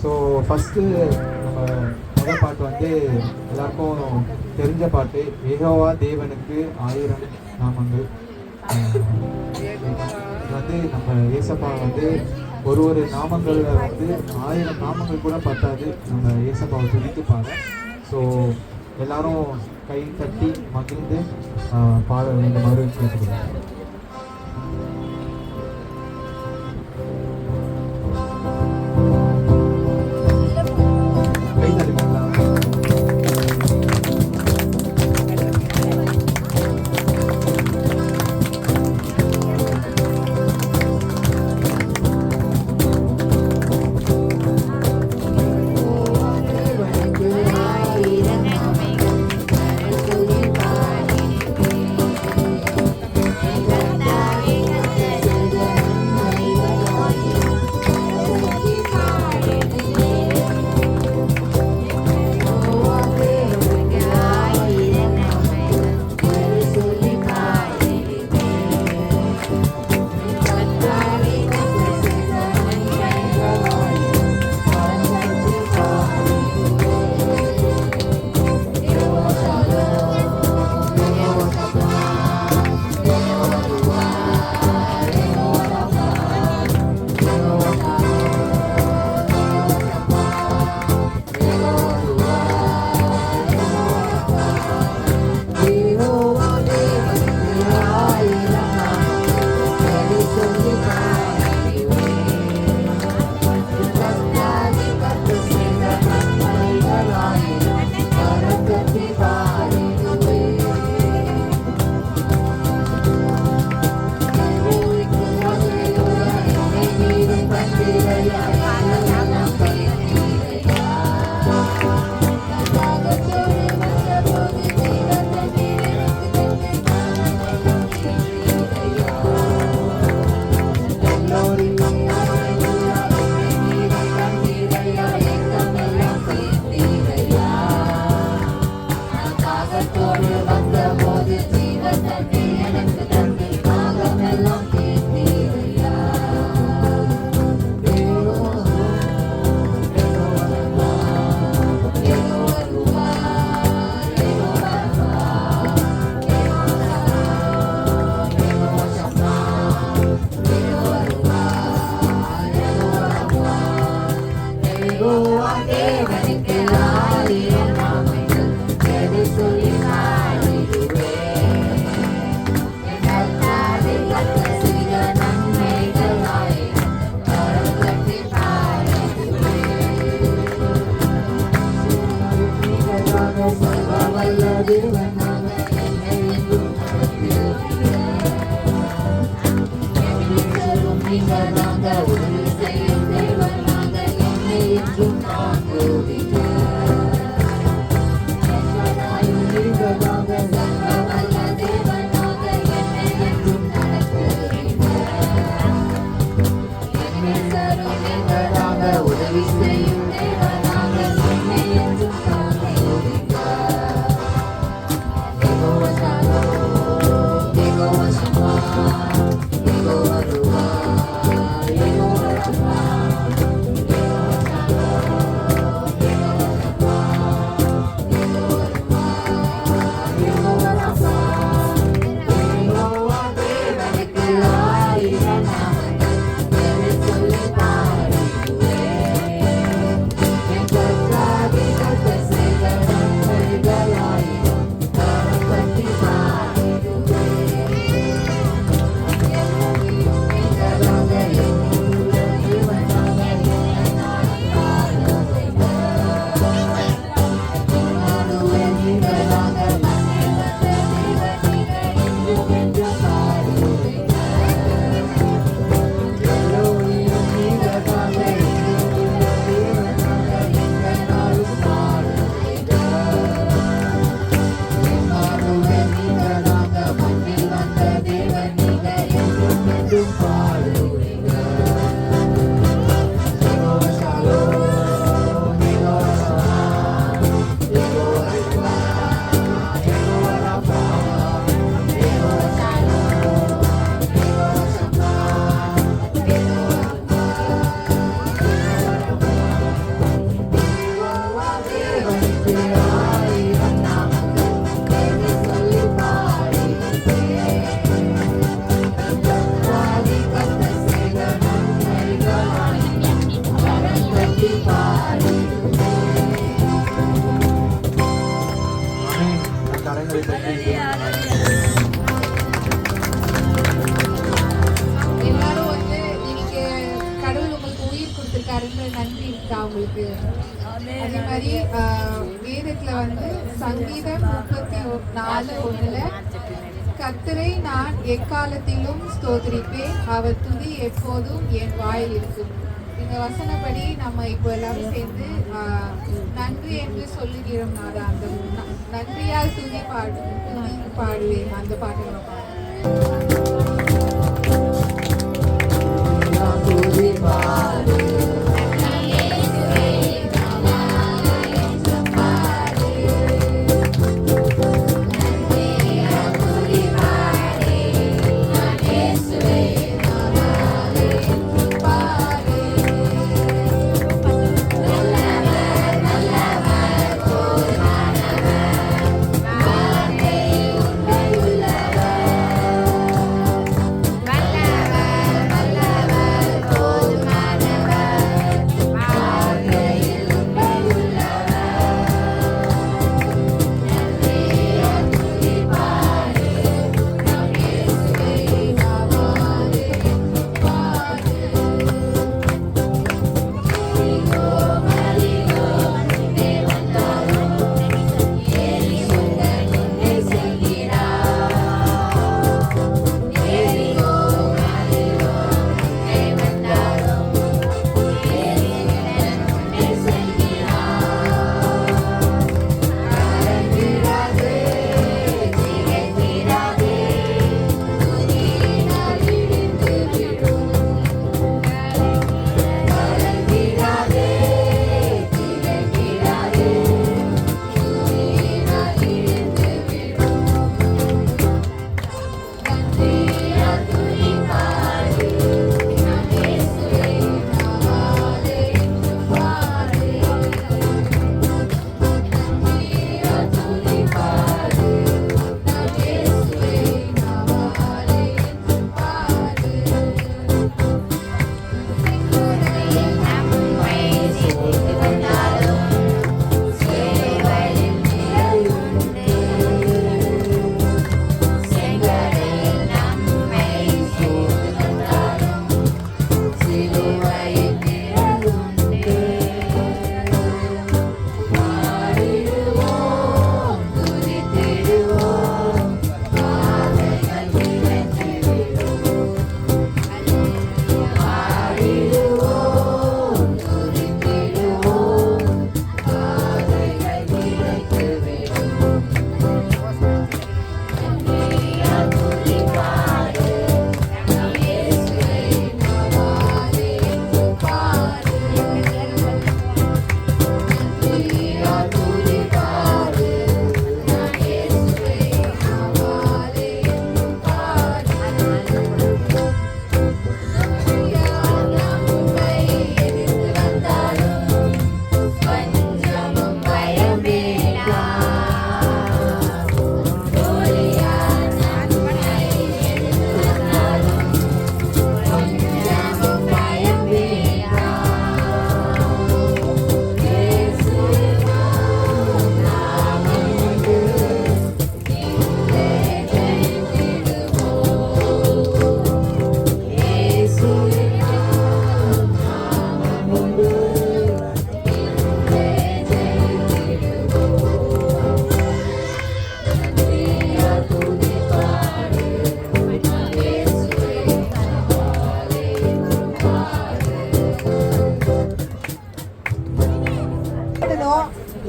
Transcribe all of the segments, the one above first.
So first நம்ம முதல் பாட்டு வந்து எல்லாருக்கும் தெரிஞ்ச பாட்டு, யெகோவா தேவனுக்கு 1000 நாமங்கள். இது வந்து நம்ம ஏசப்பா வந்து ஒரு நாமங்களில் வந்து 1000 நாமங்கள் கூட பத்தாது நம்ம ஏசப்பாவை துதித்து பாட. ஸோ எல்லாரும் கை தட்டி மகிழ்ந்து பாட வேண்டுமாறு கேட்டுக்கிறோம். கரங்களை தட்டி எல்லாரும் வந்து இன்னைக்கு கடவுள் உங்களுக்கு உயிர் கொடுத்திருக்காருன்னு நன்றி இருக்கா உங்களுக்கு. அதே மாதிரி வேதத்துல வந்து சங்கீதம் 34:1 கர்த்தரை நான் எக்காலத்திலும் ஸ்தோத்திரிப்பேன், அவர் துதி எப்போதும் என் வாயில் இருக்கும். இந்த வசனப்படி நம்ம இப்போ எல்லாரும் சேர்ந்து நன்றி என்று சொல்லுகிறோம். நான் அந்த நன்றியால் துதி பாடுவேன். அந்த பாட்டு நம்ம பாடுவோம்.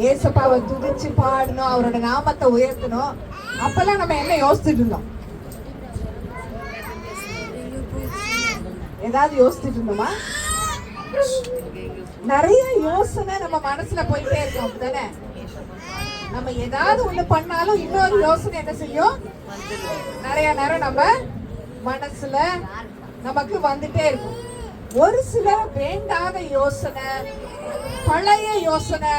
ஏசப்பாவை துதிச்சு பாடணும், அவரோட நாமத்தை உயர்த்தணும். அப்பெல்லாம் நம்ம என்ன யோசிச்சுட்டு இருந்தோம்? ஏதாவது யோசிச்சுட்டு இருந்தோமா? நிறைய யோசனை நம்ம மனசுல போயிட்டே இருக்கோம், அப்படித்தானே? நம்ம ஏதாவது ஒண்ணு பண்ணாலும் இன்னொரு யோசனை என்ன செய்யும்? நிறைய நேரம் நம்ம மனசுல நமக்கு வந்துட்டே இருக்கும். ஒரு சில வேண்டாத யோசனை, பழைய யோசனை,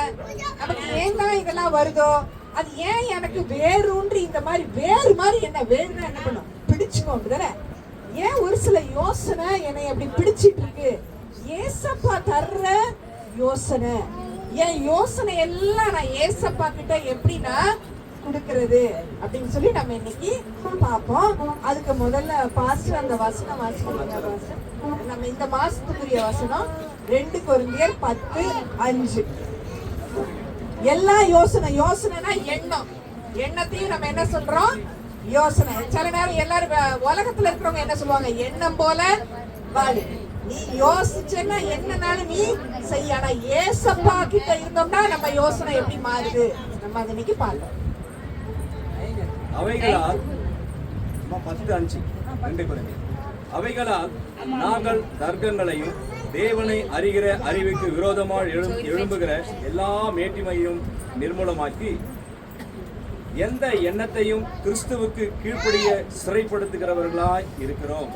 நமக்கு ஏன் தான் இதெல்லாம் வருதோ, அது ஏன் எனக்கு வேறுன்றி இந்த மாதிரி வேறு மாதிரி என்ன வேறுனா என்ன பண்ணும்? பிடிச்சுக்கோ, அப்படிதானே? ஏன் ஒரு சில யோசனை என்னை அப்படி பிடிச்சிட்டு இருக்கு? ஏசப்பா தர்ற யோசனை. என் யோசனை எல்லாம் நான் ஏசப்பா கிட்ட எப்படின்னா கொடுக்கறது அப்படின்னு சொல்லி நம்ம இன்னைக்கு பார்ப்போம். அதுக்கு முதல்ல பாஸ்டர் அந்த வசனம் வாசிக்கணும். நம்ம இந்த மாசத்துக்குரிய வசனம் 2 கொரிந்தியர் 10:5. எல்லா யோசனைனா எண்ணம். எண்ணத்தையும் நம்ம என்ன சொல்றோம்? யோசனை. சில நேரம் எல்லாரும் உலகத்துல இருக்கிறவங்க என்ன சொல்லுவாங்க? எண்ணம் போல வாழு. நீ யோசிச்சேன்னா என்னனாலும் நீ செய்ய. ஆனா ஏசப்பா கிட்ட இருந்தோம்னா நம்ம யோசனை எப்படி மாறுது நம்ம அதை இன்னைக்கு பார்க்கலாம். அவைகளால் 10:5 அவைகளால் நாங்கள் தர்க்கங்களையும் தேவனை அறிகிற அறிவுக்கு விரோதமாக எழும்புகிற எல்லா மேட்டிமையும் நிர்மூலமாக்கி எந்த எண்ணத்தையும் கிறிஸ்துவுக்கு கீழ்ப்படிய சிறைப்படுத்துகிறவர்களாய் இருக்கிறோம்.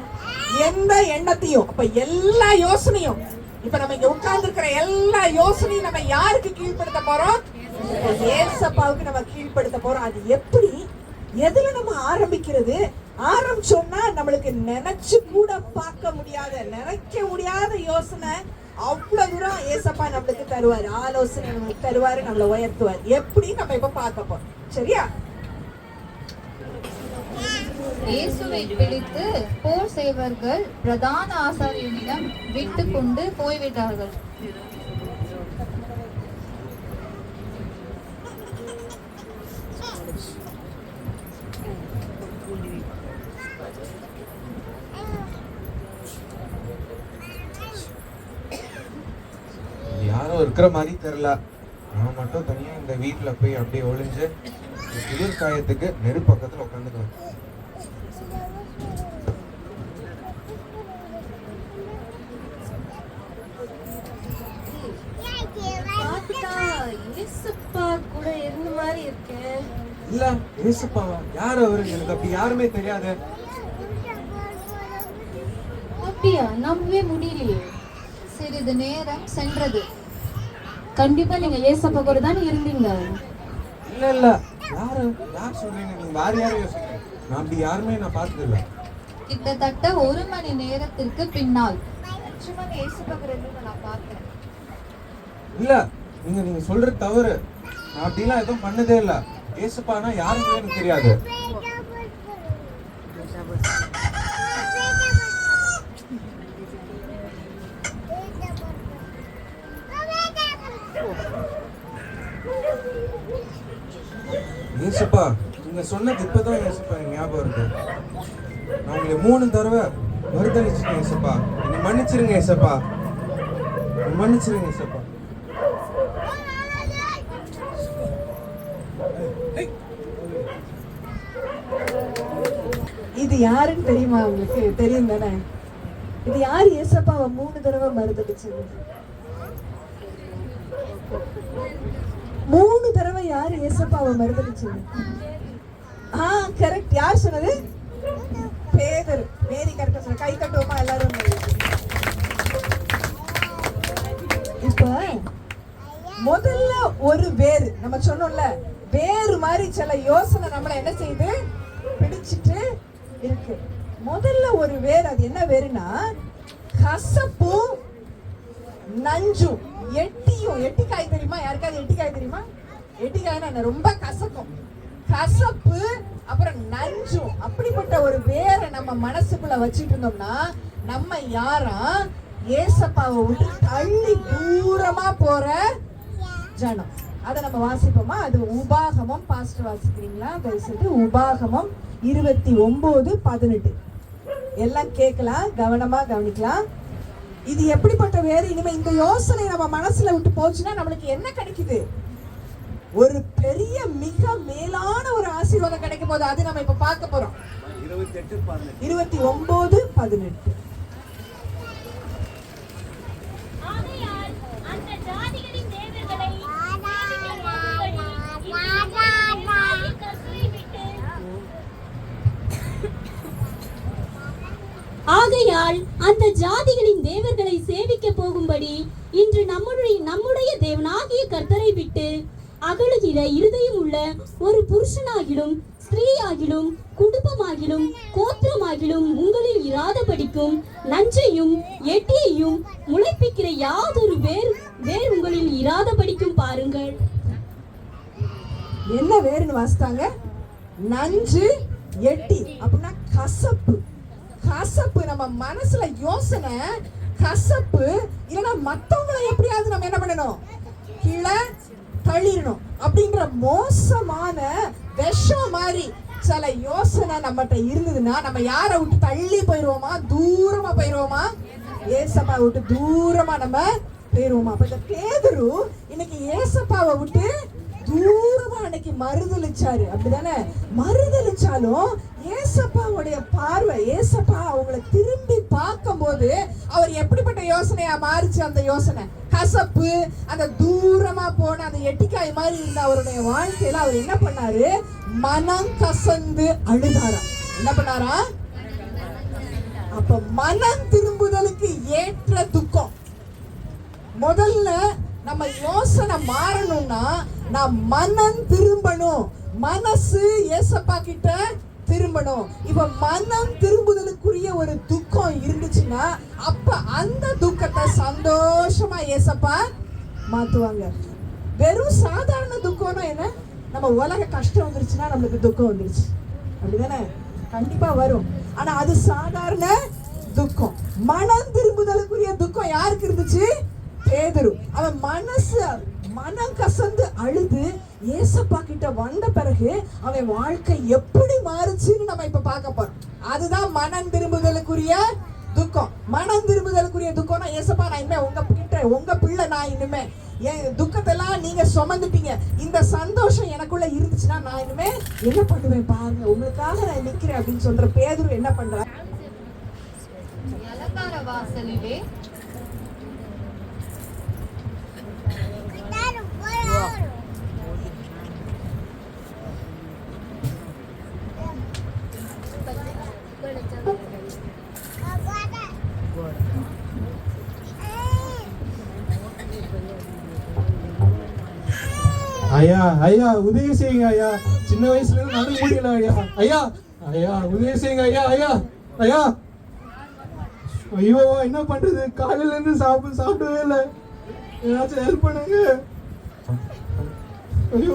எந்த எண்ணத்தையும், அப்ப எல்லா யோசனையும், இப்ப நம்ம இங்க உட்கார்ந்து இருக்கிற எல்லா யோசனையும் நம்ம யாருக்கு கீழ்ப்படுத்த போறோம்? ஏசப்பாவுக்கு நம்ம கீழ்ப்படுத்த போறோம். அது எப்படி, எதுல நம்ம ஆரம்பிக்கிறது? ஆரம்பிச்சோம்னா நம்மளுக்கு நினைச்சு கூட பார்க்க முடியாத, நினைக்க முடியாத யோசனை அவ்வளவு தூரம் ஏசப்பா நம்மளுக்கு தருவாரு. ஆலோசனை நம்மளுக்கு தருவாரு, நம்மளை உயர்த்துவார். எப்படி நம்ம இப்ப பார்க்க போறோம். சரியா? இயேசுவை பிடித்து போர் செய்வர்கள் பிரதான ஆசாரியனிடம் விட்டு கொண்டு போய்விட்டார்கள். யாரோ இருக்கிற மாதிரி தெரியல. நான் மட்டும் தனியா இந்த வீட்டுல போய் அப்படியே ஒளிஞ்சு குளிர் காயத்துக்கு நெரு பக்கத்துல உட்காந்துக்குவேன். கூட இருந்த மாதிரி இருக்கேன். இல்ல ஏசப்பாவா? யார் அவரு? எனக்கு அப்படி யாருமே தெரியாது. அப்படியா? நம்பவே முடியலையே. சிறிது நேரம் சென்றது. கண்டிப்பா நீங்க ஏசப்பா கூட தானே இருந்தீங்க. இல்ல இல்ல, யார் சொல்றீங்க? நீங்க வேற யாரும் யோசிக்கிறீங்க. நான் அப்படி யாருமே நான் பார்த்தது இல்ல. கிட்டத்தட்ட 1 மணி நேரத்திற்கு பின்னால் இல்ல, நீங்க சொல்றது தவறு. நான் அப்படிலாம் எதுவும் பண்ணதே இல்ல. ஏசப்பானா யாருன்னு எனக்கு தெரியாது. ஏசப்பா, நீங்க சொன்னது இப்பதான் ஏசப்பா எனக்கு ஞாபகம் இருக்கு. நான் உங்களை 3 தடவை மறுதளிச்சிட்டேன் ஏசப்பா. என்னை மன்னிச்சிருங்க ஏசப்பா, மன்னிச்சிருங்க ஏசப்பா. இது யாருன்னு தெரியுமா உங்களுக்கு? தெரியும் தானே? இது யாரு ஏசப்பாவை 3 தடவை மறுதளிச்சது? 3 தடவை யாரு ஏசப்பாவை மறுதளிச்சது? கரெக்ட். யார் சொன்னது? பேதுரு. மேரி கரெக்டா சொன்ன. கை தட்டுவோமா எல்லாரும்? இப்ப முதல்ல ஒரு வேறு நம்ம சொன்னோம்ல, வேறு மாதிரி சில யோசனை நம்மள என்ன செய்யுது? பிடிச்சிட்டு இருக்கு. முதல்ல ஒரு வேறு. அது என்ன வேறுனா கசப்பும் நஞ்சும். எட்டிக்காய் தெரியுமா? யாருக்காவது எட்டிக்காய் தெரியுமா? எட்டிக்காய்னா ரொம்ப கசக்கும். கசப்பு அப்புறம் நஞ்சும். அப்படிப்பட்ட ஒரு வேரை நம்ம மனசுக்குள்ள வச்சுட்டு இருந்தோம்னா நம்ம யாரா? ஏசப்பாவை விட்டு தள்ளி தூரமா போற ஜனம். அதை நம்ம வாசிப்போமா? அது உபாகமம். பாஸ்டர் வாசிக்கிறீங்களா? தயவுசெய்து உபாகமம் 29:18. எல்லாம் கேட்கலாம், கவனமா கவனிக்கலாம். இது எப்படிப்பட்ட வேறு? இனிமே இந்த யோசனை நம்ம மனசுல விட்டு போச்சுன்னா நம்மளுக்கு என்ன கிடைக்குது? ஒரு பெரிய மிக மேலான ஒரு ஆசீர்வாதம் கிடைக்கும் போது அது நம்ம இப்ப பார்க்க போறோம். 29:18. ஆகையால் அந்த ஜாதிகளின் தேவர்களை சேவிக்க போகும்படி இன்று நம்முடைய தேவனாகிய கர்த்தரை விட்டு அகலுகிற இருதயம் உள்ள ஒரு புருஷனாகிலும் ஸ்திரீயாகிலும் குடும்பமாகிலும் கோத்திரமாகிலும் உங்களில் இராதபடிக்கும் நஞ்சையும் எட்டியையும் முளைப்பிக்கிற யாதொரு வேறு இராதபடிக்கும் பாருங்கள். என்ன வேறுன்னு வாசித்தாங்க? நஞ்சு எட்டி அப்படின்னா கசப்பு. கசப்பு நம்ம மனசுல யோசனை கசப்பு இல்லைன்னா மத்தவங்களை எப்படியாவது நம்ம என்ன பண்ணணும், கீழே தள்ளிடணும் அப்படின்ற மோசமான விஷம் மாதிரி சில யோசனை நம்மகிட்ட இருந்ததுன்னா நம்ம யாரை விட்டு தள்ளி போயிடுவோமா, தூரமா போயிடுவோமா? ஏசப்பா விட்டு தூரமா நம்ம போயிடுவோமா? அப்ப இந்த பேதுரு இன்னைக்கு ஏசப்பாவை விட்டு தூரமா அன்னைக்கு மறுதளிச்சாரு, அப்படிதானே? மறுதளிச்சாலும் ஏசப்பாவுடைய பார்வை, ஏசப்பா அவங்களை திரும்பி பார்க்கும் போது அவர் எப்படிப்பட்ட யோசனையா மாறிச்சு? அந்த யோசனை கசப்பு, அந்த தூரமா போன அந்த எட்டிக்காய் மாதிரி இருந்த அவருடைய வாழ்க்கையில அவர் என்ன பண்ணாரு? மனம் கசந்து அழுதாரா. என்ன பண்ணாரா? அப்ப மனம் திரும்புதலுக்கு ஏற்ற துக்கம். முதல்ல நம்ம யோசனை மாறணும்னா நான் மனம் திரும்பணும், மனசு ஏசப்பா கிட்ட திரும்பணும். இப்ப மனம் திரும்புதலுக்குரிய ஒரு துக்கம் இருந்துச்சுன்னா அப்ப அந்த துக்கத்தை சந்தோஷமா ஏசப்பா மாத்துவாங்க. வெறும் சாதாரண துக்கம்னா என்ன? நம்ம உலக கஷ்டம் வந்துருச்சுன்னா நம்மளுக்கு துக்கம் வந்துருச்சு, அப்படிதானே? கண்டிப்பா வரும். ஆனா அது சாதாரண துக்கம். மனம் திரும்புதலுக்குரிய துக்கம் யாருக்கு இருந்துச்சு? பேதுரு. அவன் மனம் கசந்து அழுது ஏசப்பா கிட்ட வந்த பிறகு அவன் வாழ்க்கை எப்படி மாறுச்சுன்னு நம்ம இப்ப பார்க்க போறோம். அதுதான் மனம் திரும்புதலுக்குரிய துக்கம். மனம் திரும்புதலுக்குரிய துக்கம்னா ஏசப்பா நான் இனிமே உங்க கிட்ட, உங்க பிள்ளை நான் இனிமே என் துக்கத்தெல்லாம் நீங்க சுமந்துட்டீங்க, இந்த சந்தோஷம் எனக்குள்ள இருந்துச்சுன்னா நான் இனிமே என்ன பண்ணுவேன் பாருங்க, உங்களுக்காக நான் நிக்கிறேன் அப்படின்னு சொல்ற பேதுரு என்ன பண்றான்? அலங்கார வாசலிலே ஐயா ஐயா உதவி செய்யுங்க ஐயா, சின்ன வயசுல இருந்து நடக்க முடியல ஐயா. ஐயா ஐயா உதவி செய்யுங்க ஐயா. ஐயா ஐயா ஐயோ என்ன பண்றது, காலையில இருந்து சாப்பிடவே இல்லை, ஏதாச்சும் ஹெல்ப் பண்ணுங்க. ஐயோ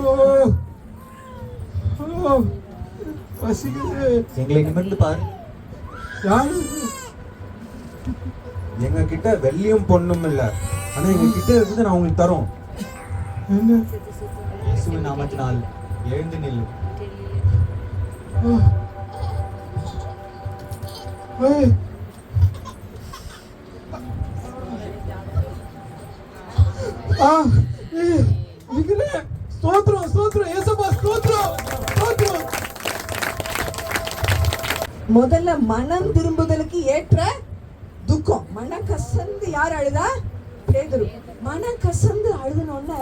பசிக்குது. எங்களை நிமிர்ந்து பாரு. யாரு? எங்க கிட்ட வெள்ளியும் பொண்ணும் இல்ல, ஆனா எங்க கிட்ட இருக்குது நான் உங்களுக்கு தரோம். என்ன? இயேசுவின் நாமத்தினால் எழுந்து நில்லு. ஏய் ஸ்தோத்திரம் ஸ்தோத்திரம் ஏசப்பா, ஸ்தோத்திரம் ஸ்தோத்திரம். முதல்ல மனம் திரும்புதலுக்கு ஏற்ற துக்கம். மனம் கசந்து யார் அழுதா? பேதுரு. மனம் கசந்து அழுதுனோன்னு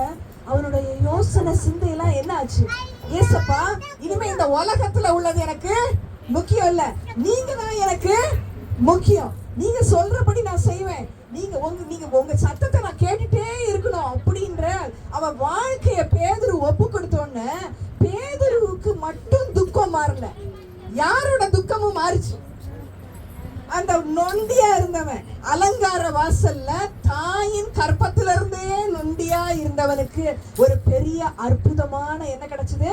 அவனுடைய யோசனை சிந்தையெல்லாம் என்ன ஆச்சு? ஏசப்பா இனிமே இந்த உலகத்துல உள்ளது எனக்கு முக்கியம் இல்ல, நீங்க தான் எனக்கு முக்கியம், நீங்க சொல்றபடி நான் செய்வேன், நீங்க உங்க சத்தத்தை நான் கேட்டுட்டே இருக்கணும் அப்படின்ற அவன் வாழ்க்கைய பேதுரு ஒப்பு கொடுத்தோன்னு பேதுருவுக்கு மட்டும் துக்கம் மாறல, யாரோட துக்கமும் மாறிச்சு. அந்த நொண்டியா இருந்தவன் அலங்கார வாசல்ல தாயின் கற்பத்துல இருந்தே நொண்டியா இருந்தவனுக்கு ஒரு பெரிய அற்புதமான என்ன கிடைச்சது?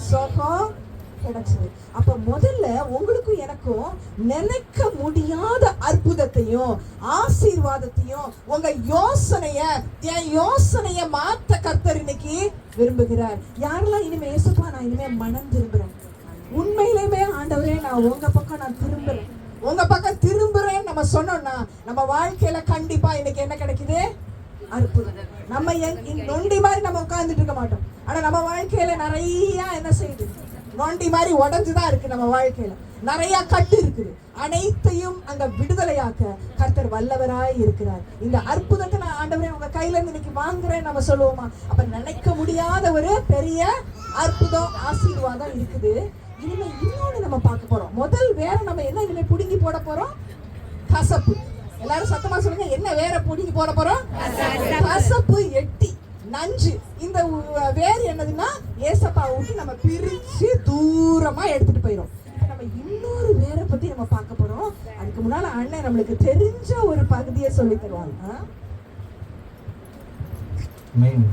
சுகம் கிடைச்சது. அப்ப முதல்ல உங்களுக்கும் எனக்கும் நினைக்க முடியாத அற்புதத்தையும் ஆசீர்வாதத்தையும் உங்க என் யோசனைய மாத்த கர்த்தர் இன்னைக்கு விரும்புகிறார். யாரெல்லாம் இனிமே ஏசப்பா நான் இனிமே மனம் திரும்புறேன், உண்மையிலுமே ஆண்டவரே நான் உங்க பக்கம் நான் திரும்புறேன், உங்க பக்கம் திரும்புறேன்னு நம்ம சொன்னோம்னா நம்ம வாழ்க்கையில கண்டிப்பா இன்னைக்கு என்ன கிடைக்குது? அற்புதம். நம்ம நொண்டி மாதிரி நம்ம உட்கார்ந்துட்டு இருக்க மாட்டோம். ஆனா நம்ம வாழ்க்கையில நிறைய என்ன செய்யுது? நொண்டி மாதிரி உடஞ்சுதான் இருக்கு. நம்ம வாழ்க்கையில நிறைய கட்டு இருக்குது. அனைத்தையும் அங்க விடுதலையாக்க கர்த்தர் வல்லவராய் இருக்கிறார். இந்த அற்புதத்தை நான் ஆண்டவரே உங்க கையில இருந்து இன்னைக்கு வாங்குறேன் நம்ம சொல்லுவோமா? அப்ப நினைக்க முடியாத ஒரு பெரிய அற்புதம் ஆசீர்வாதம் இருக்குது. இனிமே இன்னொன்னு நம்ம பார்க்க போறோம். முதல் வேற நம்ம என்ன இனிமே புடுங்கி போட போறோம்? கசப்பு. எல்லாரும் சத்தமா சொல்லுங்க, என்ன வேற புடுங்கி போட போறோம்? கசப்பு, எட்டி, நஞ்சு. இந்த வேறு என்னதுன்னா ஏசப்பா விட்டு நம்ம பிரிச்சு தூரமா எடுத்துட்டு போயிடும். நம்ம இன்னொரு வேற பத்தி நம்ம பார்க்க போறோம். அதுக்கு முன்னால அண்ணன் நம்மளுக்கு தெரிஞ்ச ஒரு பகுதியை சொல்லி தருவாங்க. மெயின்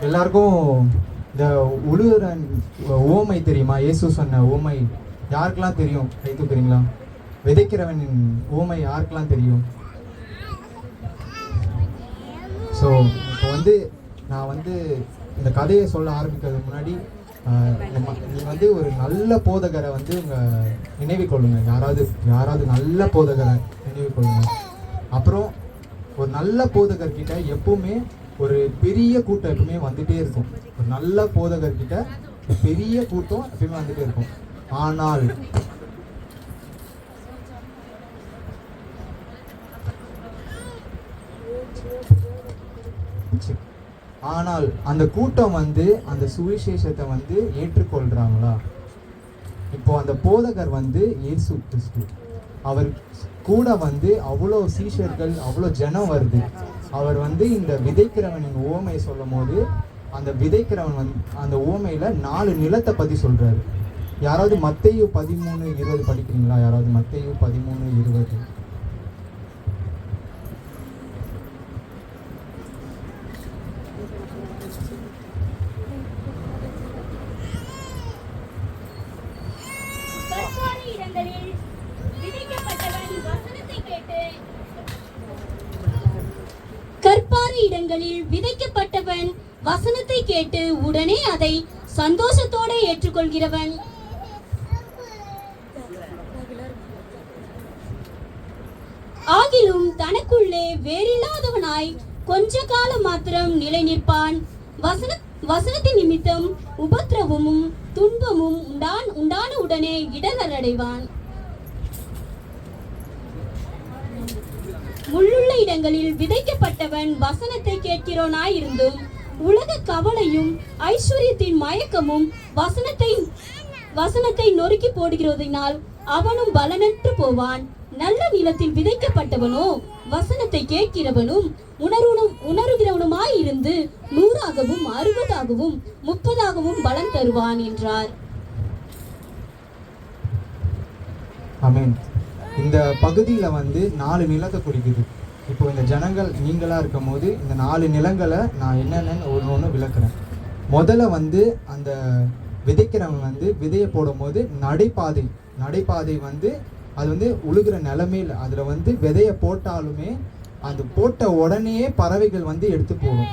எல்லாருக்கும் இந்த உழுகிற ஓமை தெரியுமா? இயேசு சொன்ன ஓமை யாருக்கெல்லாம் தெரியும்? கை தூக்குறீங்களா? விதைக்கிறவனின் ஓமை யாருக்கெல்லாம் தெரியும்? ஸோ இப்போ வந்து நான் வந்து இந்த கதையை சொல்ல ஆரம்பிக்கிறதுக்கு முன்னாடி நீங்கள் வந்து ஒரு நல்ல போதகரை வந்து உங்கள் நினைவு கொள்ளுங்க. யாராவது நல்ல போதகரை நினைவு கொள்ளுங்க. அப்புறம் ஒரு நல்ல போதகர்கிட்ட எப்பவுமே ஒரு பெரிய கூட்டம் எப்பவுமே வந்துட்டே இருக்கும். ஒரு நல்ல போதகர்கிட்ட பெரிய கூட்டம் எப்பவுமே வந்துட்டே இருக்கும். ஆனால் அந்த கூட்டம் வந்து அந்த சுவிசேஷத்தை வந்து ஏற்றுக்கொள்றாங்களா? இப்போ அந்த போதகர் வந்து இயேசு கிறிஸ்து, அவர் கூட வந்து அவ்வளோ சீஷர்கள், அவ்வளோ ஜனம் வருது. அவர் வந்து இந்த விதைக்கிறவனின் ஓமையை சொல்லும் போது அந்த விதைக்கிறவன் வந்து அந்த ஓமையில 4 நிலத்தை பத்தி சொல்றாரு. யாராவது மத்தேயு 13:20 படிக்கிறீங்களா? யாராவது மத்தேயு 13:20? கற்பாறை இடங்களில் விதைக்கப்பட்டவன் வசனத்தை கேட்டு உடனே அதை சந்தோஷத்தோடு ஏற்றுக்கொள்கிறவன். ஆகிலும் தனக்குள்ளே வேறில்லாதவனாய் கொஞ்ச காலம் மாத்திரம் நிலை நிற்பான். வசனத்தின் நிமித்தம் உபத்திரவமும் துன்பமும் உண்டான உடனே இடர்கள் அடைவான். முள்ளுள்ள இடங்களில் விதைக்கப்பட்டவன் வசனத்தை கேட்கிறோனாயிருந்தும் உலக கவலையும் ஐஸ்வர்யத்தின் மயக்கமும் வசனத்தை நொறுக்கி போடுகிறதினால் அவனும் பலனற்று போவான். நல்ல நிலத்தில் விதைக்கப்பட்டவனோ வசனத்தை கேட்கிறவனும் உணர்கிறவனுமாயிருந்து 100ஆகவும் 60ஆகவும் 30ஆகவும் பலன் தருவான் என்றார். ஆமென். இந்த பகுதியில வந்து 4 நிலத்தை குறிக்குது. இப்போ இந்த ஜனங்கள் நீங்களா இருக்கும் போது இந்த 4 நிலங்களை நான் என்னென்னு ஒன்று விளக்குறேன். முதல்ல வந்து அந்த விதைக்கிறவன் வந்து விதையை போடும் போது நடைபாதை வந்து அது வந்து உழுகிற நிலமையில் அதில் வந்து விதையை போட்டாலுமே அது போட்ட உடனேயே பறவைகள் வந்து எடுத்து போடும்.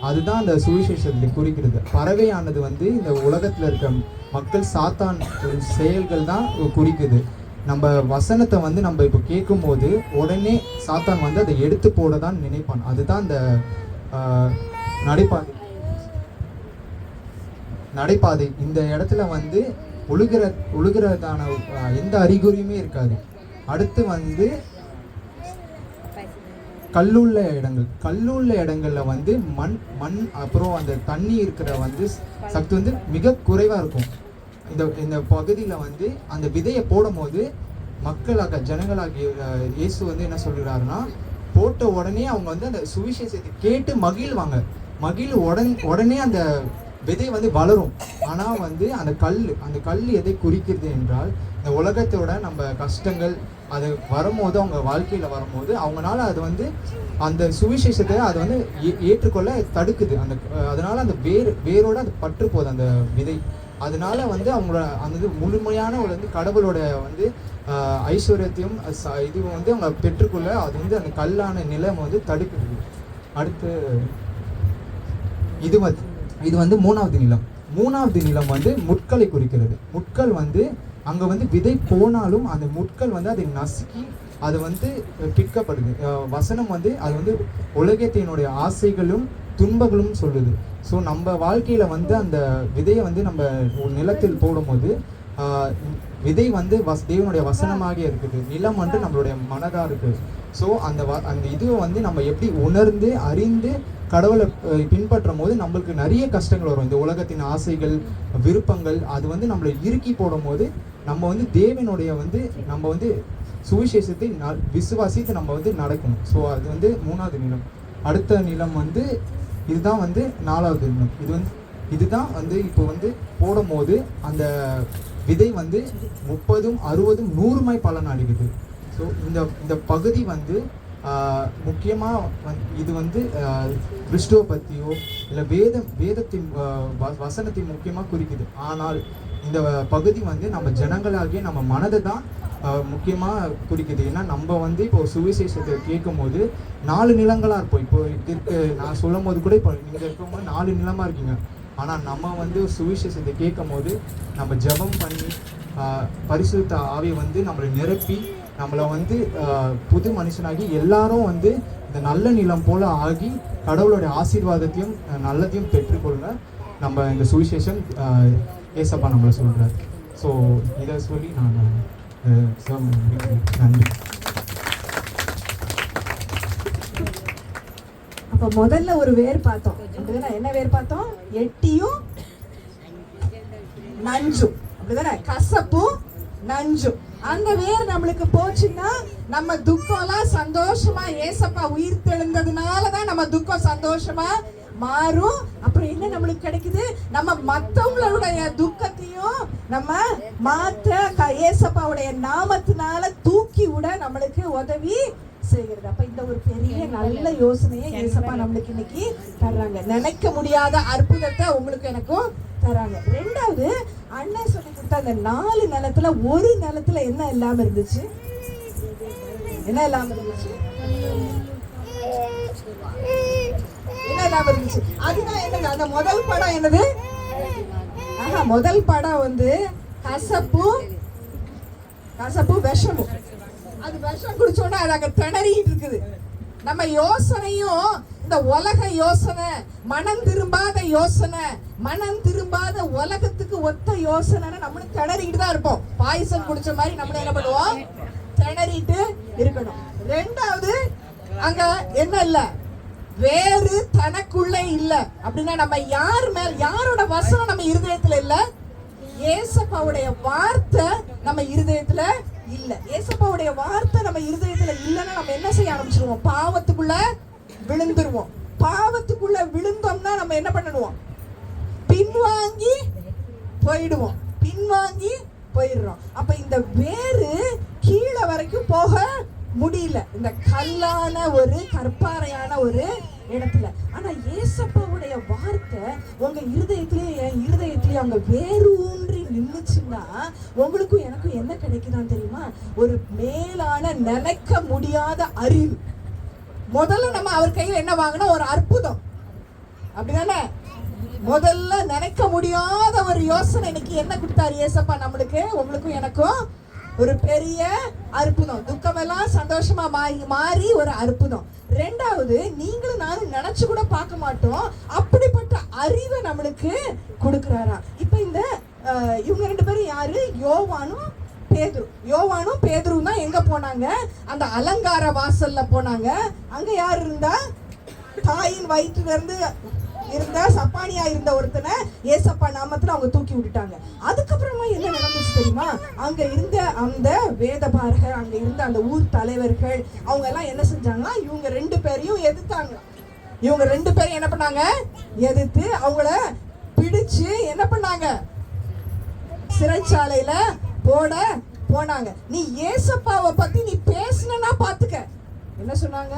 அதுதான் அந்த சுவிசேஷத்தை குறிக்கிறது. பறவையானது வந்து இந்த உலகத்தில் இருக்க மக்கள் சாத்தான் செயல்கள் தான் குறிக்குது. நம்ம வசனத்தை வந்து நம்ம இப்போ கேட்கும் போது உடனே சாத்தான் வந்து அதை எடுத்து போட தான் நினைப்பான். அதுதான் இந்த நடைபாதை. இந்த இடத்துல வந்து உழுகிறதான எந்த அறிகுறியுமே இருக்காது. அடுத்து வந்து கல்லுள்ள இடங்கள்ல வந்து மண் அப்புறம் அந்த தண்ணி இருக்கிற வந்து சக்தி வந்து மிக குறைவா இருக்கும். இந்த பகுதியில வந்து அந்த விதையை போடும் போது ஜனங்களாகிய இயேசு வந்து என்ன சொல்கிறாருன்னா, போட்ட உடனே அவங்க வந்து அந்த சுவிசேஷத்தை கேட்டு மகிழ்வாங்க. உடனே அந்த விதை வந்து வளரும். ஆனா வந்து அந்த கல் எதை குறிக்கிறது என்றால், இந்த உலகத்தோட நம்ம கஷ்டங்கள் அது வரும்போது, அவங்க வாழ்க்கையில வரும்போது அவங்களால அது வந்து அந்த சுவிசேஷத்தை அது வந்து ஏற்றுக்கொள்ள தடுக்குது. அதனால அந்த வேரோட அது பற்று போகுது அந்த விதை. அதனால வந்து அவங்களோட அந்த முழுமையான வந்து கடவுளோட வந்து ஐஸ்வர்யத்தையும் இதுவும் வந்து அவங்க பெற்றுக்கொள்ள அது வந்து அந்த கல்லான நிலம் வந்து தடுக்குது. அடுத்து இது வந்து 3வது நிலம். 3வது நிலம் வந்து முட்களை குறிக்கிறது. முட்கள் வந்து அங்க வந்து விதை போனாலும் அந்த முட்கள் வந்து அதை நசுக்கி அது வந்து பிற்கப்படுது. வசனம் வந்து அது வந்து உலகத்தினுடைய ஆசைகளும் துன்பங்களும் சொல்லுது. ஸோ நம்ம வாழ்க்கையில வந்து அந்த விதையை வந்து நம்ம நிலத்தில் போடும்போது விதை வந்து தேவனுடைய வசனமாக இருக்குது. நிலம் வந்து நம்மளுடைய மனதா இருக்கு. ஸோ அந்த இதுவை வந்து நம்ம எப்படி உணர்ந்து அறிந்து கடவுளை பின்பற்றும் போது நம்மளுக்கு நிறைய கஷ்டங்கள் வரும். இந்த உலகத்தின் ஆசைகள் விருப்பங்கள் அது வந்து நம்மளை இறுக்கி போடும் போது நம்ம வந்து தேவனுடைய வந்து நம்ம வந்து சுவிசேஷத்தை விசுவாசித்து நம்ம வந்து நடக்கணும். ஸோ அது வந்து 3வது நிலம். அடுத்த நிலம் வந்து இதுதான் வந்து 4வது நிலம். இதுதான் வந்து இப்போ வந்து போடும் போது அந்த விதை வந்து 30, 60, 100 பலன் அளிக்குது. ஸோ இந்த பகுதி வந்து முக்கியமாக இது வந்து கிறிஸ்துவ பற்றியோ இல்லை வேதத்தின் வசனத்தின் முக்கியமாக குறிக்குது. ஆனால் இந்த பகுதி வந்து நம்ம ஜனங்களாகிய நம்ம மனதை தான் முக்கியமாக குறிக்குது. ஏன்னா நம்ம வந்து இப்போ சுவிசேஷத்தை கேட்கும் போது 4 நிலங்களாக இருப்போம். இப்போ நான் சொல்லும் போது கூட இப்போ நீங்கள் இருக்கும்போது 4 நிலமாக இருக்கீங்க. ஆனால் நம்ம வந்து சுவிசேஷத்தை கேட்கும் போது நம்ம ஜெபம் பண்ணி பரிசுத்த ஆவியை வந்து நம்மளை நிரப்பி நம்மளை வந்து புது மனுஷனாகி எல்லாரும் வந்து இந்த நல்ல நிலம் போல ஆகி கடவுளுடைய ஆசீர்வாதத்தையும் நல்லதையும் பெற்றுக்கொள்ள நம்ம இந்த சுவிசேஷம் ஏசப்பா நம்மளை சொல்கிறார். ஸோ இதை சொல்லி நான் நன்றி. அப்ப முதல்ல ஒரு வேர் பார்த்தோம். என்ன வேர் பார்த்தோம்? எட்டியும் நஞ்சும், அப்படிதானே? கசப்பும் நஞ்சும். அந்த வேர் நம்மளுக்கு போச்சுன்னா நம்ம துக்கம்லாம் சந்தோஷமா ஏசப்பா உயிர் தெழுந்ததுனாலதான் நம்ம துக்கம் சந்தோஷமா மாறும். அப்புறம் என்ன நம்மளுக்கு கிடைக்குது? நம்ம மத்தவங்களுடைய துக்கத்தையும் நம்ம மாத்த ஏசப்பாவுடைய நாமத்தினால தூக்கி விட நம்மளுக்கு உதவி செய்கிறது. அப்ப இந்த ஒரு பெரிய நல்ல யோசனையை ஏசப்பா நம்மளுக்கு இன்னைக்கு தர்றாங்க. நினைக்க முடியாத அற்புதத்தை உங்களுக்கு எனக்கும் தராங்க. ரெண்டாவது, அண்ணன் சொல்லி கொடுத்த அந்த 4 நிலத்துல ஒரு நிலத்துல என்ன இல்லாம இருந்துச்சு? என்ன இல்லாம இருந்துச்சு? என்ன இல்லாம இருந்துச்சு? அதுதான் என்னது? அந்த முதல் படம் என்னது? முதல் படம் வந்து கசப்பும் விஷமும். அது விஷம் குடிச்சோன்னா அது அங்க திணறிட்டு இருக்குது. நம்ம யோசனையும் இந்த உலக யோசனை, மனம் திரும்பாத யோசனை, மனம் திரும்பாத உலகத்துக்கு ஒத்த யோசனை நம்மளும் திணறிட்டு தான் இருப்போம். பாயசம் குடிச்ச மாதிரி நம்மளும் என்ன பண்ணுவோம்? திணறிட்டு இருக்கணும். ரெண்டாவது, அங்க என்ன இல்ல? வேறு தனக்குள்ள இல்ல. அப்படின்னா நம்ம யாரோட வசனம் நம்ம இருதயத்துல இல்ல? ஏசப்பாவுடைய வார்த்தை நம்ம இருதயத்துல இல்ல. ஏசப்பாவுடைய வார்த்தை நம்ம இருதயத்துல இல்லைன்னா நம்ம என்ன செய்ய ஆரம்பிச்சிருவோம்? பாவத்துக்குள்ள விழுந்துருவோம். பாவத்துக்குள்ள விழுந்தோம்னா நம்ம என்ன பண்ணுவோம்? பின்வாங்கி போயிடுறோம். அப்ப இந்த வேறு கீழே வரைக்கும் போக முடியல, இந்த கல்லான ஒரு கற்பாறையான ஒரு இடத்துல. ஆனா ஏசப்பாவுடைய வார்த்தை உங்க இருதயத்திலேயே என் இருதயத்திலேயே அவங்க வேறு ஊன்றி நின்னுச்சுன்னா உங்களுக்கும் எனக்கும் என்ன கிடைக்குதான் தெரியுமா? ஒரு மேலான நினைக்க முடியாத அறிவு. முதல்ல நம்ம அவர் கையில் என்ன வாங்கினா? ஒரு அற்புதம், அப்படிதானே? முதல்ல நினைக்க முடியாத ஒரு யோசனை இன்னைக்கு என்ன கொடுத்தாரு ஏசப்பா நம்மளுக்கு? உங்களுக்கும் எனக்கும் ஒரு பெரிய அற்புதம். துக்கமெல்லாம் சந்தோஷமா மாறி ஒரு அற்புதம். ரெண்டாவது, நீங்களும் நானும் நினைச்சு கூட பார்க்க மாட்டோம், அப்படிப்பட்ட அறிவை நம்மளுக்கு கொடுக்கிறாரா. இப்ப இந்த இவங்க 2 பேரும் யாரு? யோவானும் பேதுருவும் தான் எங்க போனாங்க? அந்த அலங்கார வாசல்ல போனாங்க. அங்க யார் இருந்தா? தாயின் வயிற்றுல இருந்து இருந்த சப்பானியா இருந்த ஒருத்தனை ஏசப்பா நாமத்துல அவங்க தூக்கி விட்டுட்டாங்க. அதுக்கப்புறமா என்ன நடந்துச்சு தெரியுமா? அங்க இருந்த அந்த வேதபாரகர், அங்க இருந்த அந்த ஊர் தலைவர்கள் அவங்க எல்லாம் என்ன செஞ்சாங்கன்னா இவங்க 2 பேரையும் எதிர்த்தாங்க. இவங்க 2 பேரும் என்ன பண்ணாங்க? எதிர்த்து அவங்கள பிடிச்சு என்ன பண்ணாங்க? சிறைச்சாலையில போனாங்க. நீ ஏசப்பாவை பத்தி நீ பேசினா பாத்துக்க. என்ன சொன்னாங்க?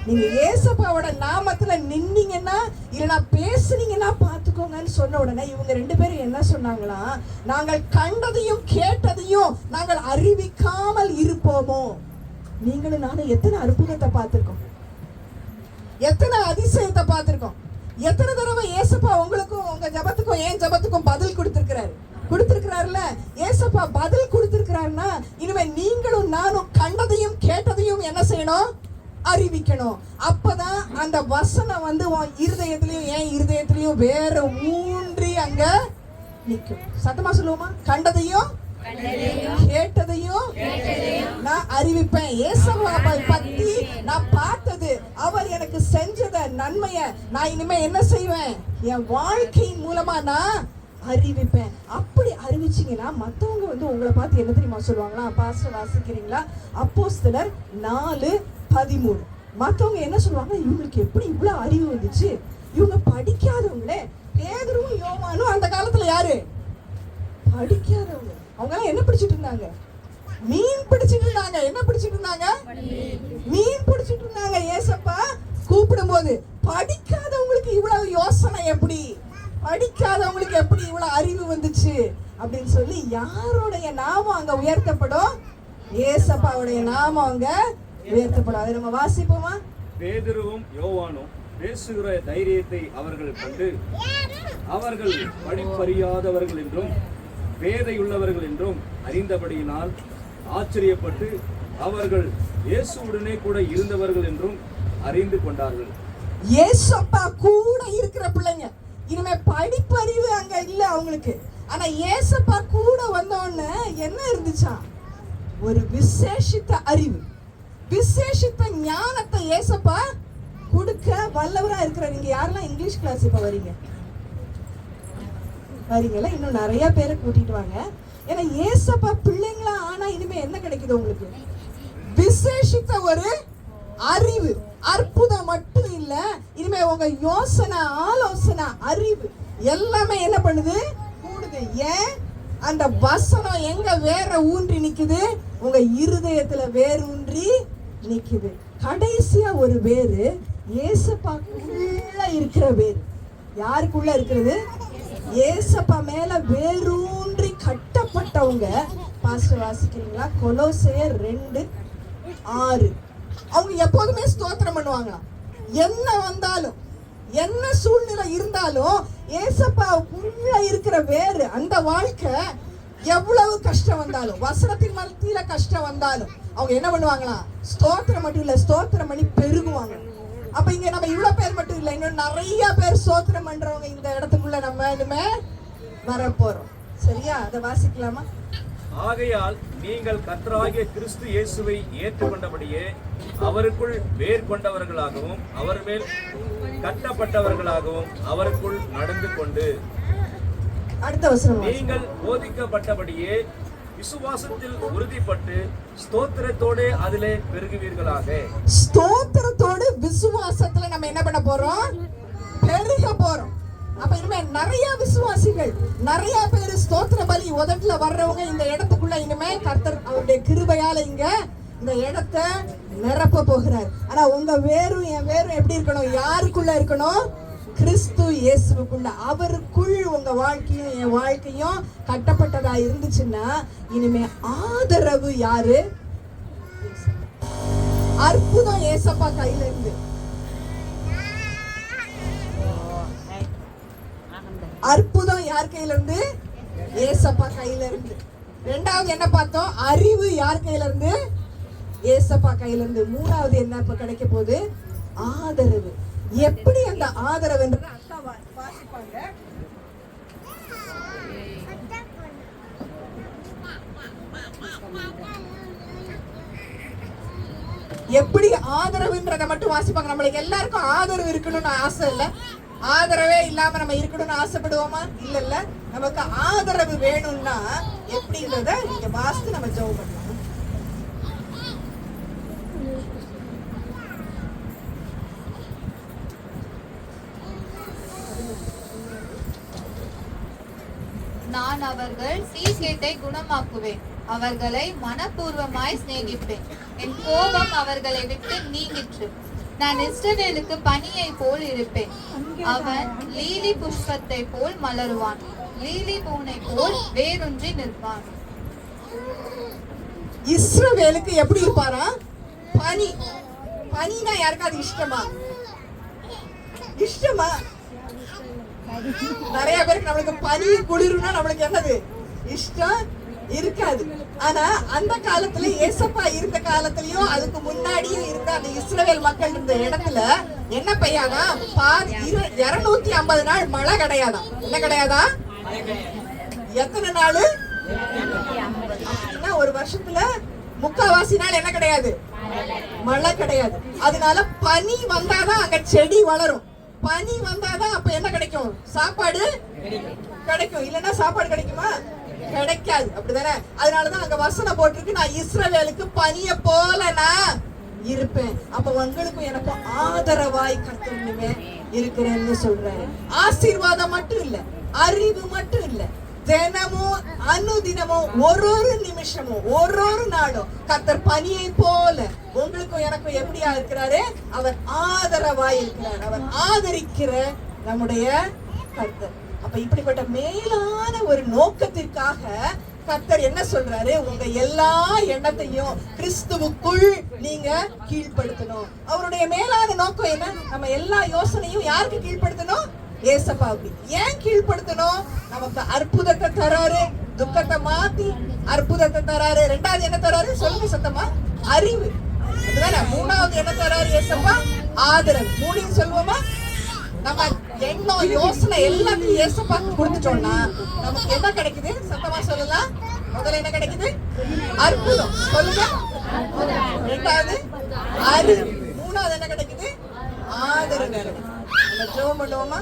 நீங்க ஏசப்பாவோட நாமத்துல நின்னீங்கன்னா இல்லைன்னா பேசுனீங்கன்னா பாத்துக்கோங்கன்னு சொன்ன உடனே இவங்க 2 பேரும் என்ன சொன்னாங்களா? நாங்கள் கண்டதையும் கேட்டதையும் நாங்கள் அறிவிக்காமல் இருப்போமோ? நீங்களும் நானும் எத்தனை அற்புதத்தை பார்த்திருக்கோம், எத்தனை அதிசயத்தை பார்த்திருக்கோம். எத்தனை தடவை ஏசப்பா உங்களுக்கும் உங்க ஜபத்துக்கும் என் ஜபத்துக்கும் பதில் கொடுத்திருக்கிறாருல. ஏசப்பா பதில் கொடுத்திருக்கிறாருன்னா இனிமே நீங்களும் நானும் கண்டதையும் கேட்டதையும் என்ன செய்யணும்? அறிவிக்கணும். அப்பதான் அந்த வசனம் வந்து உன் இருதயத்திலையும் என் இருதயத்திலையும் வேற ஊன்றி அங்க நிற்கும். சத்தமா சொல்லுவோமா? கண்டதையும் கேட்டதையும் நான் அறிவிப்பேன். ஏசப்பாவை பத்தி நான் பார்த்தது, அவர் எனக்கு செஞ்சத நன்மைய நான் இனிமே என்ன செய்வேன்? என் வாழ்க்கையின் மூலமா நான் அறிவிப்பேன். அப்படி அறிவிச்சீங்கன்னா மத்தவங்க வந்து உங்களை பார்த்து என்ன தெரியுமா சொல்லுவாங்களா? பாஸ்டர் வாசிக்கிறீங்களா? அப்போஸ்தலர் 4:13. மற்றவங்க என்ன சொல்லுவாங்க? இவங்களுக்கு எப்படி இவ்வளவு அறிவு வந்துச்சு? இவங்க படிக்காதவங்களே. பேதுருவும் யோவானும் அந்த காலத்துல யாரு? படிக்காதவங்க. அவங்க எல்லாம் என்ன படிச்சுட்டு இருந்தாங்க? மீன் பிடிச்சிட்டு இருந்தாங்க. என்ன பிடிச்சிட்டு இருந்தாங்க? மீன் பிடிச்சிட்டு இருந்தாங்க. ஏசப்பா கூப்பிடும் போது படிக்காதவங்களுக்கு இவ்வளவு யோசனை எப்படி, படிக்காதவங்களுக்கு எப்படி இவ்வளவு அறிவு வந்துச்சு அப்படின்னு சொல்லி யாருடைய நாமம் அங்க உயர்த்தப்படும்? ஏசப்பாவுடைய நாமம் அங்க உயர்த்தப்படும். அதை நம்ம வாசிப்போமா? பேதுருவும் யோவானும் பேசுகிற தைரியத்தை அவர்கள் கண்டு அவர்கள் படிப்பறியாதவர்கள் என்றும் பேதையுள்ளவர்கள் என்றும் அறிந்தபடியினால் ஆச்சரியப்பட்டு அவர்கள் இயேசுவுடனே கூட இருந்தவர்கள் என்றும் அறிந்து கொண்டார்கள். ஏசப்பா கூட இருக்கிற பிள்ளைங்க, இனிமே படிப்பறிவு அங்க இல்ல அவங்களுக்கு. ஆனா ஏசப்பா கூட வந்தோன்னு என்ன இருந்துச்சா? ஒரு விசேஷித்த அறிவு, விசேஷித்த ஞானத்தை ஏசப்பா கொடுக்க வல்லவரா இருக்கிற. நீங்க யாரெல்லாம் இங்கிலீஷ் கிளாஸ் இப்ப வரீங்களா? இன்னும் நிறைய பேரை கூட்டிட்டு வாங்க. ஏன்னா ஏசப்பா பிள்ளைங்களா ஆனா இனிமே என்ன கிடைக்குது உங்களுக்கு? விசேஷித்த ஒரு அறிவு. அற்புதம் மட்டும் இல்ல, இனிமே உங்க யோசனை, ஆலோசனை, அறிவு எல்லாமே என்ன பண்ணுது? கூடுது. ஏன்? அந்த வசனம் எங்க வேற ஊன்றி நிக்குது? உங்க இருதயத்துல வேரூன்றி நிக்குது. கடைசியா ஒரு வேறு ஏசப்பாக்குள்ள இருக்கிற வேறு. யாருக்குள்ள இருக்கிறது? ஏசப்பா மேல வேரூன்றி கட்டப்பட்டவங்க. பாஸ்டர் வாசிக்கிறீங்களா? கொலோசையர் 2:6. அவங்க எப்போதுமே ஸ்தோத்திரம் பண்ணுவாங்க. என்ன வந்தாலும், என்ன சூழ்நிலை இருந்தாலும் ஏசப்பாவுக்குள்ள இருக்கிற வேறு அந்த வாழ்க்கை எவ்வளவு கஷ்டம் வந்தாலும், வசனத்தின் மத்தியில கஷ்டம் வந்தாலும் அவங்க என்ன பண்ணுவாங்களா? ஸ்தோத்திரம் மட்டும் இல்ல, ஸ்தோத்திரம் பண்ணி பெருகுவாங்க. அப்ப இங்க நம்ம இவ்வளவு பேர் மட்டும் இல்ல, இன்னும் நிறைய பேர் ஸ்தோத்திரம் பண்றவங்க இந்த இடத்துக்குள்ள நம்ம இனிமே வரப்போறோம். சரியா? அதை வாசிக்கலாமா? ஆகையால் நீங்கள் கர்த்தராகிய கிறிஸ்து இயேசுவை ஏற்றுக்கொண்டபடியே அவருக்குள் வேர் கொண்டவர்களாகவும் அவர் மேல் கட்டப்பட்டவர்களாகவும் அவருக்குள் நடந்து கொண்டு அடுத்த வசனம், நீங்கள் போதிக்கப்பட்டபடியே விசுவாசத்தில் உறுதிப்பட்டு ஸ்தோத்திரத்தோடு அதிலே பெருகுவீர்களாக. ஸ்தோத்திரத்தோடு விசுவாசத்துல நம்ம என்ன பண்ண போறோம்? பெருக போறோம். அப்ப இனிமே நிறைய விசுவாசிகள், நிறைய பேர் ஸ்தோத்திர பலி உதட்டுல வர்றவங்க இந்த இடத்துக்குள்ள இனிமே கர்த்தர் அவருடைய கிருபையால இங்க இந்த இடத்தை நிரப்ப போகிறார். ஆனா உங்க வேரும் என் வேரும் எப்படி இருக்கணும்? யாருக்குள்ள இருக்கணும்? கிறிஸ்து இயேசுவுக்குள்ள. அவருக்குள் உங்க வாழ்க்கையும் என் வாழ்க்கையும் கட்டப்பட்டதா இருந்துச்சுன்னா இனிமே ஆதரவு யாரு? அற்புதம் ஏசப்பா கையில இருந்து. அற்புதம் யார் கையில இருந்து? ஏசப்பா கையில இருந்து. ரெண்டாவது என்ன பார்த்தோம்? அறிவு யார் கையில இருந்து? ஏசப்பா கையில இருந்து. மூணாவது என்ன இப்ப கிடைக்க போகுது? ஆதரவு. எப்படி அந்த ஆதரவு என்று அக்கா வாசிப்பாங்க. எப்படி ஆதரவுன்றதை மட்டும் வாசிப்பாங்க. நம்மளுக்கு எல்லாருக்கும் ஆதரவு இருக்கணும்னு ஆசை இல்ல? ஆதரவே இல்லாம நம்ம இருக்கணும்னு ஆசைப்படுவோமா? இல்ல. நமக்கு ஆதரவு வேணும்னா எப்படின்றத இங்க வாசித்து நம்ம ஜெபம் பண்ணலாம். நான் அவர்கள் சீர்கேட்டை குணமாக்குவேன், அவர்களை மனப்பூர்வமாய் சிநேகிப்பேன். என் கோபம் அவர்களை விட்டு நீங்கிற்று. நான் இஸ்ரவேலுக்கு பனியை போல் இருப்பேன். அவன் லீலி புஷ்பத்தை போல் மலருவான், லீலி பூனை போல் வேரூன்றி நிற்பான். இஸ்ரவேலுக்கு எப்படி இருப்பாரா? பனி. பனினா யாருக்காவது இஷ்டமா? இஷ்டமா? நிறைய பேருக்கு நம்மளுக்கு பனி குளிர்னா நம்மளுக்கு என்னது இஷ்டம் இருக்காது. ஆனா அந்த காலத்துல ஏசப்பா இருந்த காலத்திலயும் அதுக்கு முன்னாடியும் இருந்த அந்த இஸ்ரவேல் மக்கள் இருந்த இடத்துல என்ன பெய்யாதா? 250 நாள் மழை கிடையாதான். என்ன கிடையாதா? எத்தனை நாள்? ஒரு வருஷத்துல 3/4 நாள் என்ன கிடையாது? மழை கிடையாது. அதனால பனி வந்தாதான் அங்க செடி வளரும். பனி வந்தாதான் அப்ப என்ன கிடைக்கும்? சாப்பாடு கிடைக்கும். இல்லன்னா சாப்பாடு கிடைக்குமா? கிடைக்காது. அப்படிதானே? அதனாலதான் அங்க வசனம் போட்டிருக்கு, நான் இஸ்ரவேலுக்கு பனிய போல நான் இருப்பேன். அப்ப உங்களுக்கும் எனக்கும் ஆதரவாய் கர்த்தர் இருக்கிறேன்னு சொல்றாரு. ஆசீர்வாதம் மட்டும் இல்ல, அறிவு மட்டும் இல்ல, தினமும் அனுதினமும் ஒரு நிமிஷமும் ஒரு நாளும் கர்த்தர் பனியை போல உங்களுக்கும் எனக்கும் எப்படியா இருக்கிறாரு? அவர் ஆதரவாய் இருக்கிறார். அவர் ஆதரிக்கிற நம்முடைய கர்த்தர். அப்ப இப்படிப்பட்ட மேலான ஒரு நோக்கத்திற்காக கர்த்தர் என்ன சொல்றாரு? உங்க எல்லா எண்ணத்தையும் கிறிஸ்துவுக்குள் நீங்க கீழ்ப்படுத்தணும். அவருடைய மேலான நோக்கம் என்ன? நம்ம எல்லா யோசனையும் யாருக்கு கீழ்ப்படுத்தணும்? ஏசப்பாவுக்கு. ஏன் கீழ்ப்படுத்தணும்? நமக்கு அற்புதத்தை தராரு, துக்கத்தை மாத்தி அற்புதத்தை தராரு. ரெண்டாவது என்ன தராரு? சொல்லுங்க சத்தமா. அறிவு. அதுதானே. மூணாவது என்ன தராரு ஏசப்பா? ஆதரவு. மூணையும் சொல்லுவோமா? நம்ம எண்ணம் யோசனை எல்லாத்தையும் ஏசப்பாக்கு கொடுத்துட்டோம்னா நமக்கு என்ன கிடைக்குது? சத்தமா சொல்லலாம். முதல்ல என்ன கிடைக்குது? அற்புதம். சொல்லுங்க. ரெண்டாவது அறிவு. மூணாவது என்ன கிடைக்குது? ஆதரவு. நம்ம ஜெபம் பண்ணுவோமா?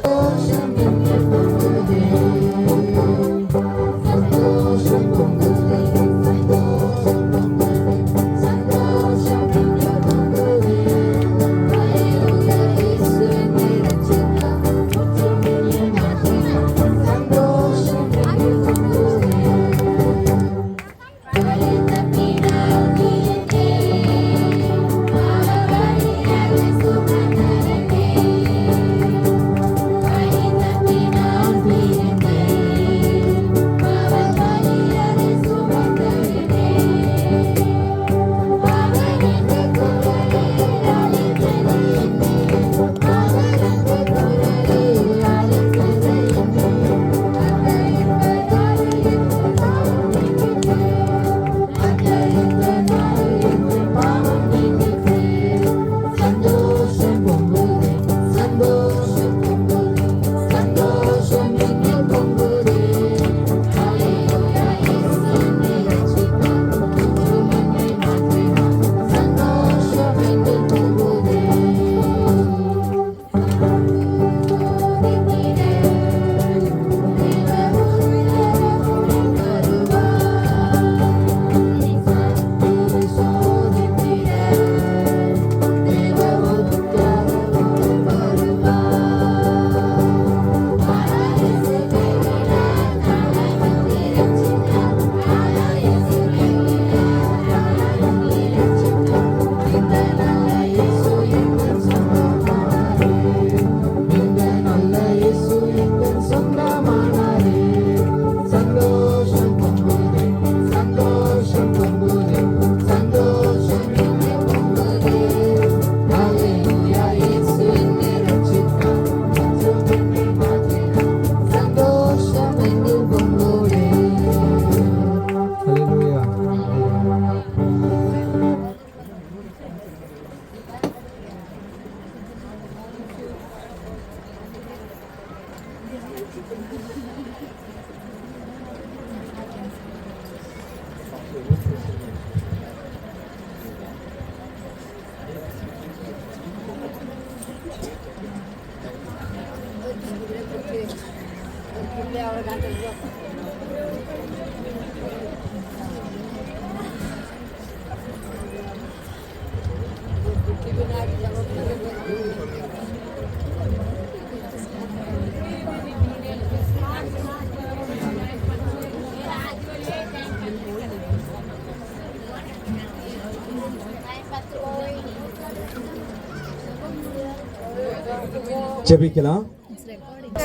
ஜெபிக்கலாம்.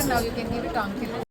Now you can give it to Uncle.